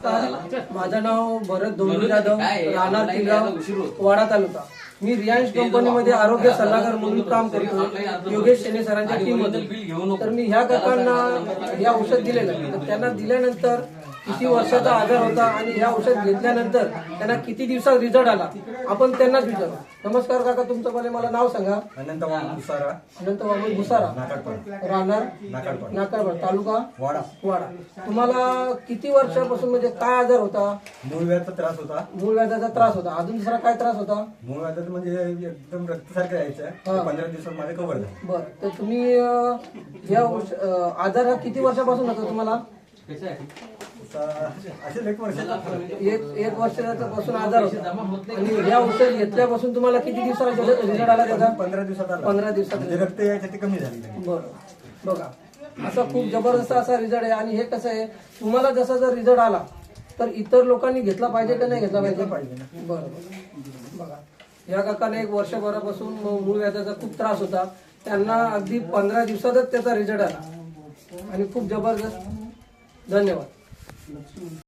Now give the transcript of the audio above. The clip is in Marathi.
माझं नाव भरत धोंडू जाधव, राहणार किल्लाव, वाडा तालुका. मी रिलायन्स कंपनीमध्ये आरोग्य सल्लागार म्हणून काम करतो, योगेश शेने सरांच्या टीम मध्ये. तर मी ह्या काकांना हे औषध दिलेलं, तर त्यांना दिल्यानंतर किती वर्षाचा आजार होता आणि हे औषध घेतल्यानंतर त्यांना किती दिवसात रिझल्ट आला आपण त्यांनाच विचारू. नमस्कार काका, तुमचं पहिले मला नाव सांगा. अनंत वामन भुसारा. अनंत वामन भुसारा, राहणार नाकारपाड, तालुका वाडा. तुम्हाला किती वर्षापासून म्हणजे काय आजार होता? मूळ व्याधाचा त्रास होता. मूळ व्याधाचा त्रास होता. अजून दुसरा काय त्रास होता? मूळ व्याधाचं म्हणजे एकदम रक्तासारखं यायचं. 15 दिवसात माझे कव्हर झाले. बरं, तर तुम्ही या आजार हा किती वर्षापासून होता तुम्हाला? असेल 1 वर्ष. एक वर्षाचा पासून आजार होता. आणि या औषध घेतल्यापासून तुम्हाला किती दिवसाला रिझल्ट आला त्याचा? 15 दिवसात आला. 15 दिवसात. म्हणजे रक्त यायचं ते कमी झाले. बरं, बघा असा खूप जबरदस्त असा रिझल्ट आहे. आणि हे कसं आहे, तुम्हाला जसा जर रिझल्ट आला तर इतर लोकांनी घेतला पाहिजे का नाही घेतला पाहिजे? बरं, बघा या काकाने 1 वर्षभरापासून मूळ व्याधाचा खूप त्रास होता. त्यांना अगदी 15 दिवसातच त्याचा रिझल्ट आला आणि खूप जबरदस्त. धन्यवाद.